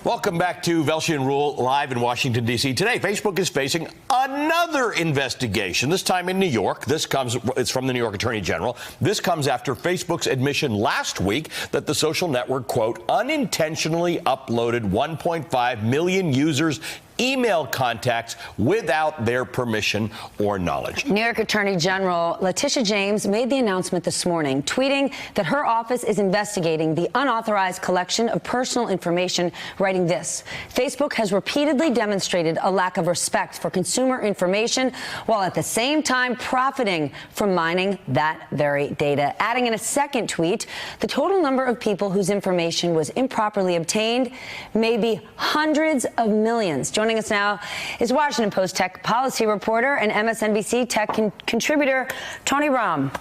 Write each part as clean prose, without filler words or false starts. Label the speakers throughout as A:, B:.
A: Welcome back to Velshi and Rule live in Washington, D.C. Today, Facebook is facing another investigation, this time in New York. It's from the New York Attorney General. This comes after Facebook's admission last week that the social network, quote, unintentionally uploaded 1.5 million users' email contacts without their permission or knowledge.
B: New York Attorney General Letitia James made the announcement this morning, tweeting that her office is investigating the unauthorized collection of personal information, writing this: Facebook has repeatedly demonstrated a lack of respect for consumer information while at the same time profiting from mining that very data. Adding in a second tweet, the total number of people whose information was improperly obtained may be hundreds of millions. Joining us now is Washington Post tech policy reporter and MSNBC tech contributor Tony Romm.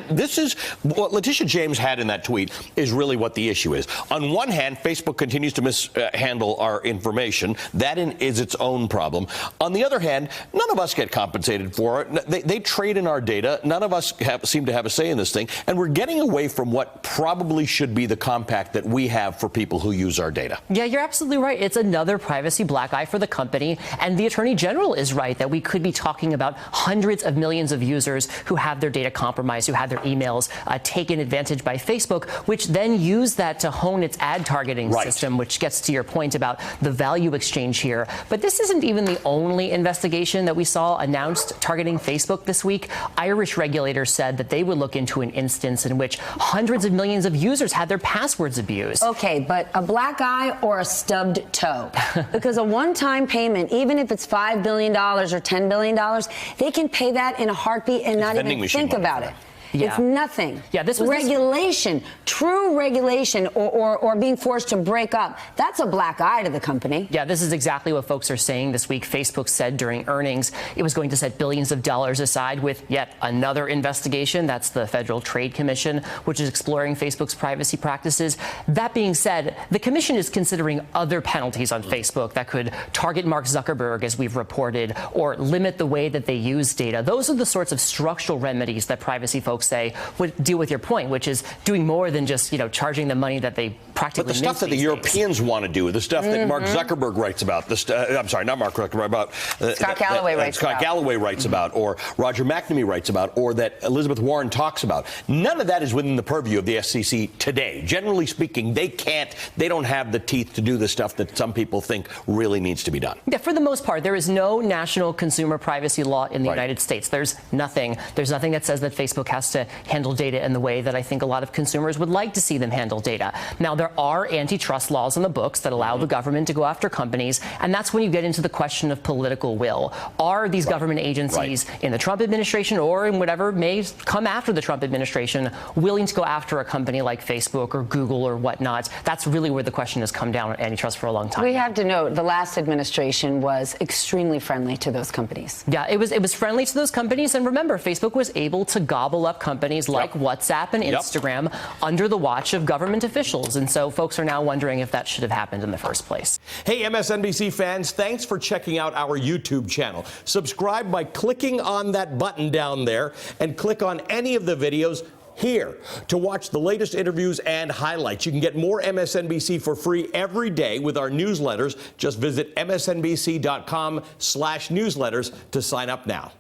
A: This is what Letitia James had in that tweet is really what the issue is. On one hand, Facebook continues to mishandle our information. That is its own problem. On the other hand, none of us get compensated for it. They trade in our data. None of us seem to have a say in this thing. And we're getting away from what probably should be the compact that we have for people who use our data.
C: Yeah, you're absolutely right. It's another privacy black eye for the company. And the Attorney General is right that we could be talking about hundreds of millions of users who have their data compromised, who had their emails taken advantage by Facebook, which then used that to hone its ad targeting system, which gets to your point about the value exchange here. But this isn't even the only investigation that we saw announced targeting Facebook this week. Irish regulators said that they would look into an instance in which hundreds of millions of users had their passwords abused.
B: Okay, but a black eye or a stubbed toe? Because a one-time payment, even if it's $5 billion or $10 billion, they can pay that in a heartbeat and not even think about it.
C: Yeah.
B: It's nothing.
C: Yeah, this was
B: regulation, true regulation, or being forced to break up. That's a black eye to the company.
C: Yeah, this is exactly what folks are saying this week. Facebook said during earnings it was going to set billions of dollars aside with yet another investigation. That's the Federal Trade Commission, which is exploring Facebook's privacy practices. That being said, the commission is considering other penalties on Facebook that could target Mark Zuckerberg, as we've reported, or limit the way that they use data. Those are the sorts of structural remedies that privacy folks say would deal with your point, which is doing more than just, charging the money that they practically.
A: But the stuff that the Europeans want to do, the stuff that Mark Zuckerberg writes about, I'm sorry, not Mark Zuckerberg, about
B: Scott Galloway
A: writes about, or Roger McNamee writes about, or that Elizabeth Warren talks about. None of that is within the purview of the FCC today. Generally speaking, they don't have the teeth to do the stuff that some people think really needs to be done.
C: Yeah, for the most part, there is no national consumer privacy law in the United States. There's nothing that says that Facebook has to handle data in the way that I think a lot of consumers would like to see them handle data. Now, there are antitrust laws in the books that allow the government to go after companies, and that's when you get into the question of political will. Are these government agencies in the Trump administration or in whatever may come after the Trump administration willing to go after a company like Facebook or Google or whatnot? That's really where the question has come down on antitrust for a long time.
B: We have to note the last administration was extremely friendly to those companies.
C: Yeah, it was friendly to those companies, and remember, Facebook was able to gobble up companies like WhatsApp and Instagram under the watch of government officials. And so folks are now wondering if that should have happened in the first place.
A: Hey, MSNBC fans, thanks for checking out our YouTube channel. Subscribe by clicking on that button down there and click on any of the videos here to watch the latest interviews and highlights. You can get more MSNBC for free every day with our newsletters. Just visit msnbc.com/newsletters to sign up now.